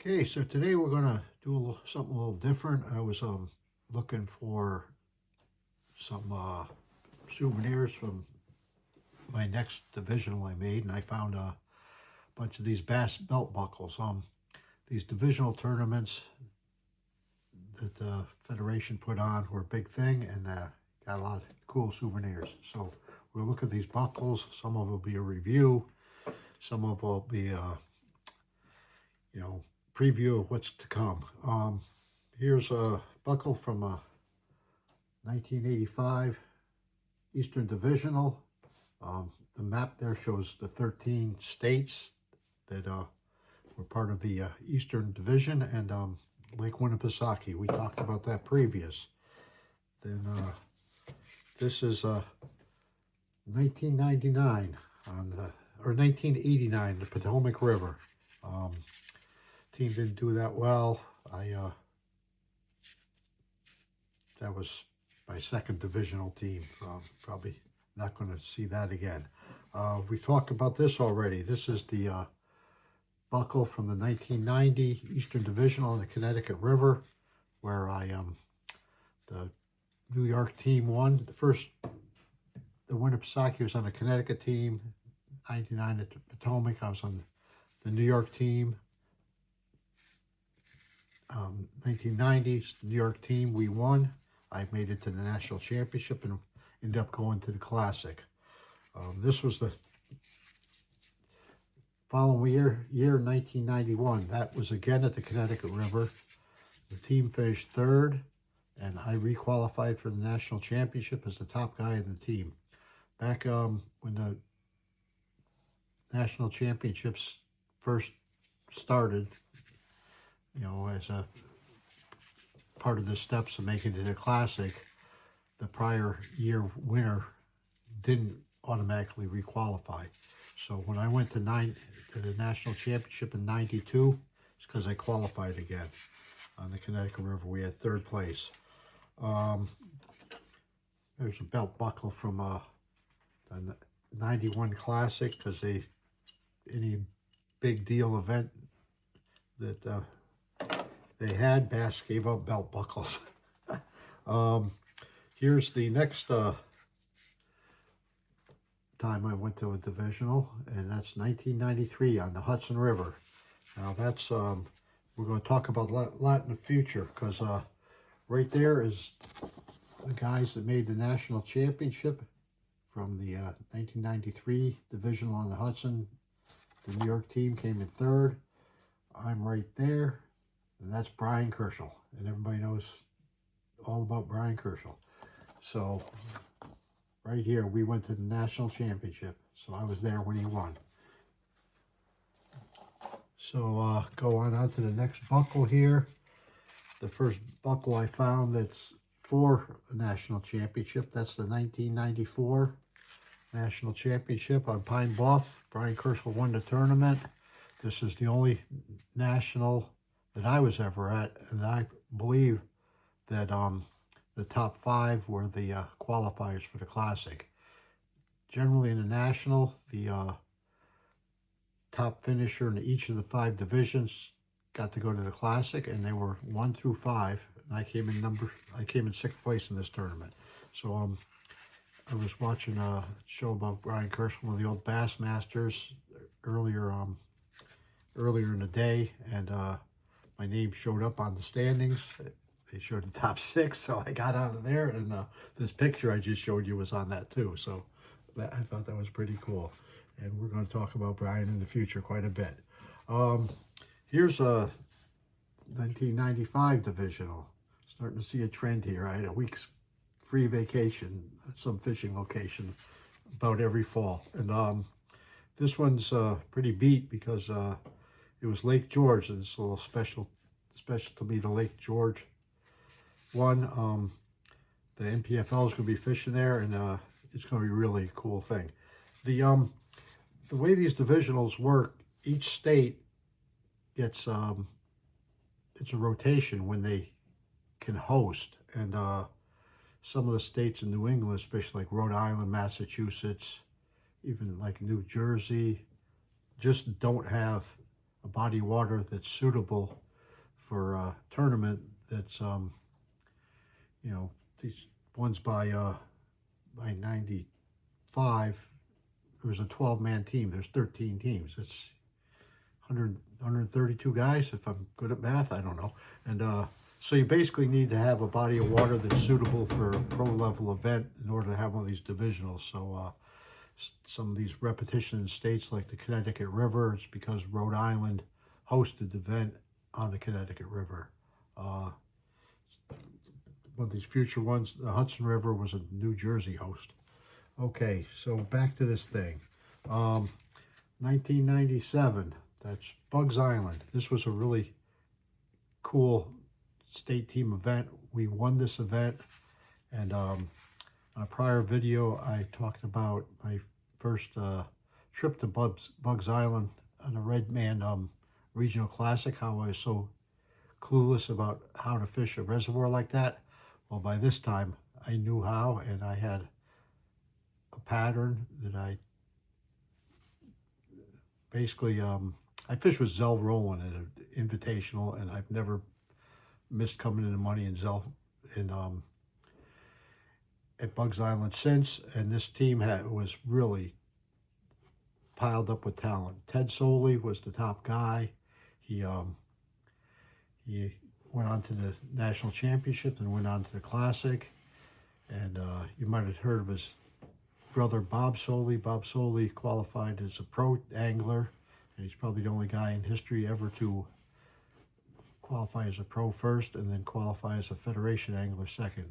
Okay, so today we're gonna do something a little different. I was looking for some souvenirs from my next divisional I made, and I found a bunch of these bass belt buckles. These divisional tournaments that the federation put on were a big thing, and got a lot of cool souvenirs. So we'll look at these buckles. Some of it will be a review. Some of it will be you know preview of what's to come. Here's a buckle from 1985 Eastern Divisional. The map there shows the 13 states that were part of the Eastern Division, and Lake Winnipesaukee. We talked about that previous. Then this is 1999 on the, or 1989, the Potomac River. Team didn't do that well. That was my second divisional team. Probably not going to see that again. We talked about this already. This is the buckle from the 1990 Eastern Divisional on the Connecticut River, where the New York team won. The Winnipesaukee was on the Connecticut team. 99 at the Potomac, I was on the New York team. 1990s New York team, we won. I made it to the national championship and ended up going to the Classic. This was the following year 1991. That was again at the Connecticut River. The team finished third, and I requalified for the national championship as the top guy in the team. Back when the national championships first started, as a part of the steps of making it a Classic, the prior year winner didn't automatically requalify. So when I went to the national championship in '92, it's because I qualified again on the Connecticut River. We had third place. There's a belt buckle from the '91 Classic, because any big deal event that they had, Bass gave up belt buckles. Here's the next time I went to a divisional, and that's 1993 on the Hudson River. Now that's we're going to talk about a lot in the future, because right there is the guys that made the national championship from the 1993 divisional on the Hudson. The New York team came in third. I'm right there, and that's Brian Kerschel, and everybody knows all about Brian Kerschel. So right here, we went to the national championship, so I was there when he won. So go on to the next buckle here. The first buckle I found that's for a national championship, that's the 1994 national championship on Pine Bluff. Brian Kerschel won the tournament. This is the only national that I was ever at, and I believe that the top 5 were the qualifiers for the Classic. Generally in the national, the top finisher in each of the 5 divisions got to go to the Classic, and they were 1 through 5. And I came in 6th place in this tournament. So I was watching a show about Brian Kerschel, one of the old Bass Masters, earlier in the day, and my name showed up on the standings. They showed the top 6, so I got out of there, and this picture I just showed you was on that too. So I thought that was pretty cool, and we're going to talk about Brian in the future quite a bit. Here's a 1995 divisional. Starting to see a trend here. I had a week's free vacation at some fishing location about every fall, and this one's pretty beat because it was Lake George, and it's a little special to me. The Lake George one. The NPFL is going to be fishing there, and it's going to be really a cool thing. The way these divisionals work, each state gets it's a rotation when they can host, and some of the states in New England, especially like Rhode Island, Massachusetts, even like New Jersey, just don't have a body of water that's suitable for a tournament that's, you know, these ones by 95, there was a 12-man team. There's 13 teams. It's 132 guys, if I'm good at math, I don't know. And so you basically need to have a body of water that's suitable for a pro-level event in order to have one of these divisionals. So some of these repetition in states like the Connecticut River, it's because Rhode Island hosted the event on the Connecticut River. One of these future ones, the Hudson River, was a New Jersey host. Okay, so back to this thing. 1997, that's Bugs Island. This was a really cool state team event. We won this event, and on a prior video, I talked about my first trip to Bugs Island on a Red Man Regional Classic, how I was so clueless about how to fish a reservoir like that. Well, by this time, I knew how, and I had a pattern that I basically, I fished with Zell Rowland at an invitational, and I've never missed coming into money in Zell at Bugs Island since. And this team was really piled up with talent. Ted Soley was the top guy. He went on to the national championship and went on to the classic. And you might have heard of his brother Bob Soley. Bob Soley qualified as a pro angler, and he's probably the only guy in history ever to qualify as a pro first and then qualify as a federation angler second.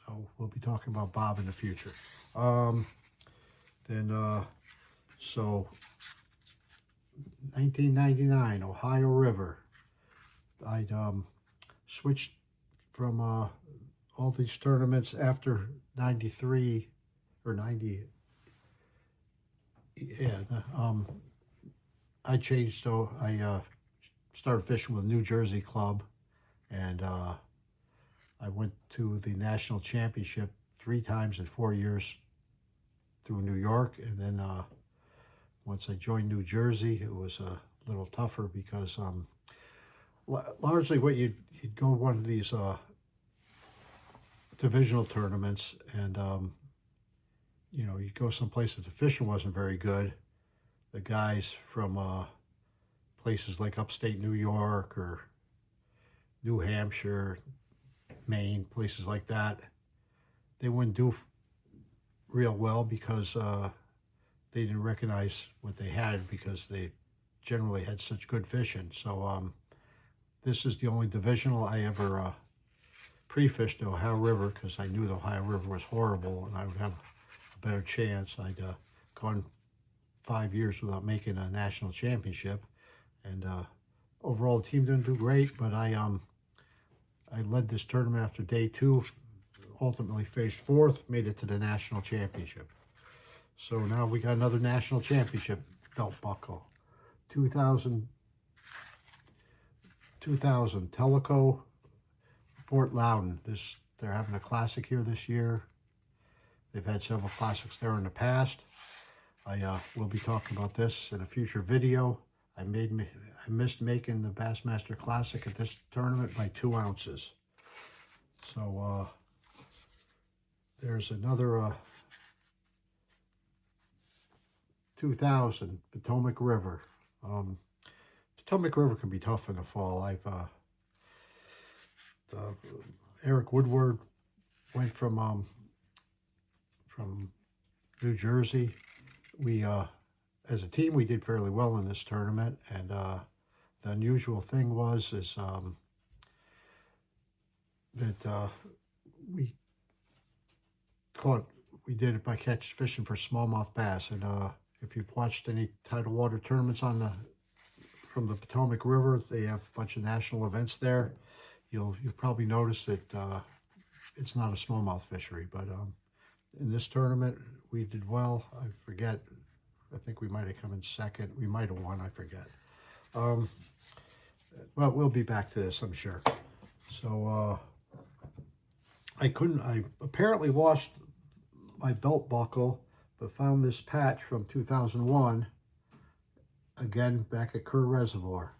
So we'll be talking about Bob in the future. So 1999, Ohio River. I'd switched from all these tournaments after 93 or 90. Yeah, I changed. So I started fishing with New Jersey Club, and I went to the national championship 3 times in 4 years through New York. And then once I joined New Jersey, it was a little tougher because largely what you'd go to one of these divisional tournaments, and you know, you go someplace that the fishing wasn't very good. The guys from places like upstate New York or New Hampshire, Maine, places like that, they wouldn't do real well because they didn't recognize what they had because they generally had such good fishing. So this is the only divisional I ever pre-fished the Ohio River because I knew the Ohio River was horrible and I would have a better chance. I'd gone 5 years without making a national championship, and overall the team didn't do great, but I led this tournament after day 2, ultimately finished 4th, made it to the national championship. So now we got another national championship belt buckle. 2000 Tellico, Fort Loudon. They're having a classic here this year. They've had several classics there in the past. I will be talking about this in a future video. I missed making the Bassmaster Classic at this tournament by 2 ounces. So there's another 2000 Potomac River. Potomac River can be tough in the fall. Eric Woodward went from New Jersey. We as a team, we did fairly well in this tournament, and the unusual thing was that we did it by fishing for smallmouth bass. And if you've watched any tidal water tournaments from the Potomac River, they have a bunch of national events there. You'll probably notice that it's not a smallmouth fishery, but in this tournament we did well. I forget. I think we might have come in second. We might have won. I forget. Well, we'll be back to this, I'm sure. So I apparently lost my belt buckle, but found this patch from 2001, again back at Kerr Reservoir.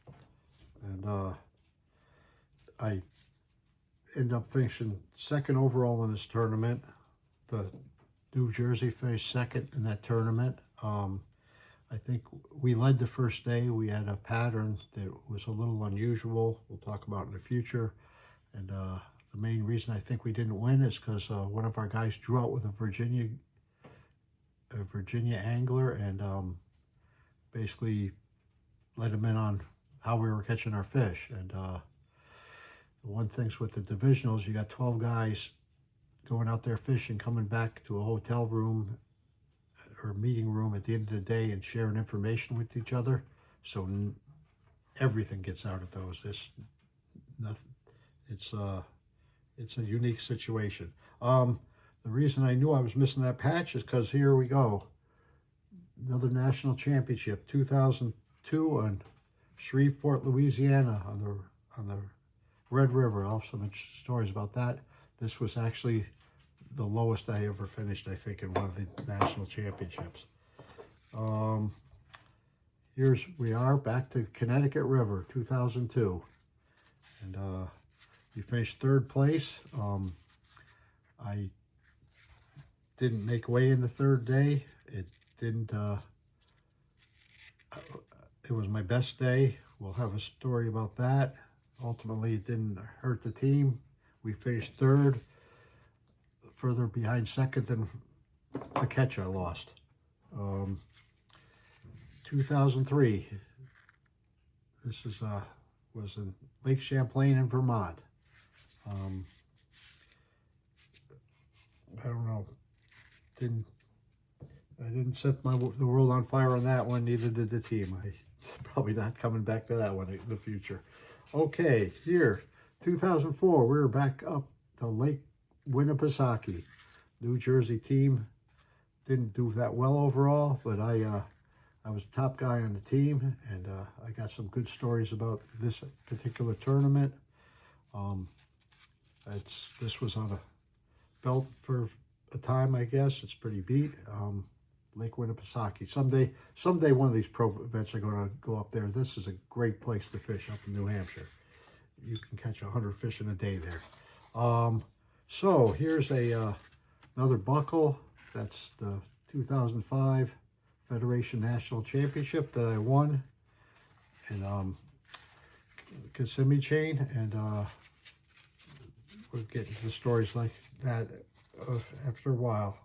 and I ended up finishing second overall in this tournament. The New Jersey finished second in that tournament. I think we led the first day. We had a pattern that was a little unusual. We'll talk about in the future. And the main reason I think we didn't win is because one of our guys drew out with a Virginia angler, and basically let him in on how we were catching our fish. And the one thing's with the divisionals, you got 12 guys going out there fishing, coming back to a hotel room or meeting room at the end of the day and sharing information with each other. So everything gets out of those. It's a unique situation. The reason I knew I was missing that patch is because here we go. Another national championship, 2002 on Shreveport, Louisiana, on the Red River. I'll have some stories about that. This was actually the lowest I ever finished, I think, in one of the national championships. Here's we are back to Connecticut River, 2002, and we finished third place. I didn't make way in the third day. It didn't. It was my best day. We'll have a story about that. Ultimately, it didn't hurt the team. We finished third, further behind second than the catch I lost. 2003. This is was in Lake Champlain in Vermont. I don't know. I didn't set the world on fire on that one. Neither did the team. I probably not coming back to that one in the future. Okay, here, 2004. We were back up to Lake Winnipesaukee. New Jersey team didn't do that well overall, but I was the top guy on the team, and I got some good stories about this particular tournament. This was on a belt for a time, I guess. It's pretty beat. Lake Winnipesaukee. Someday one of these pro events are going to go up there. This is a great place to fish up in New Hampshire. You can catch 100 fish in a day there. So here's another buckle. That's the 2005 Federation National Championship that I won in Kissimmee chain, and we'll get into stories like that after a while.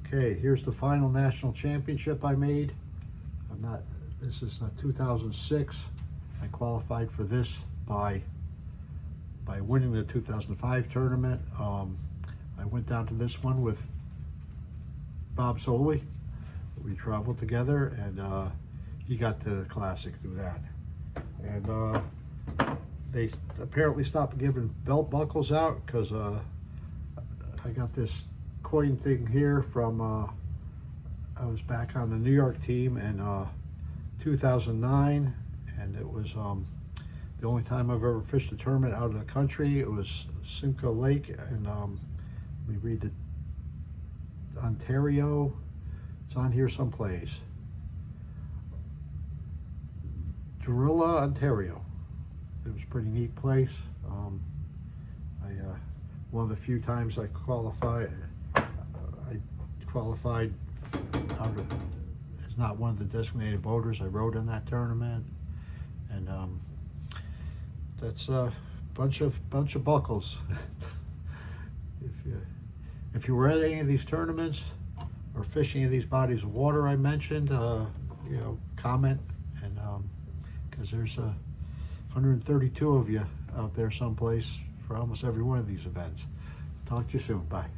Okay, here's the final national championship I made. This is 2006. I qualified for this by winning the 2005 tournament. I went down to this one with Bob Soley. We traveled together, and he got to the classic through that. And they apparently stopped giving belt buckles out because I got this coin thing here from I was back on the New York team in 2009, and it was the only time I've ever fished a tournament out of the country. It was Simcoe Lake, and let me read the Ontario. It's on here someplace. Dorilla, Ontario. It was a pretty neat place. One of the few times I qualified out of, as not one of the designated boaters. I rode in that tournament, and that's a bunch of buckles. If you were at any of these tournaments or fishing of these bodies of water I mentioned, comment, and because there's 132 of you out there someplace for almost every one of these events. Talk to you soon. Bye.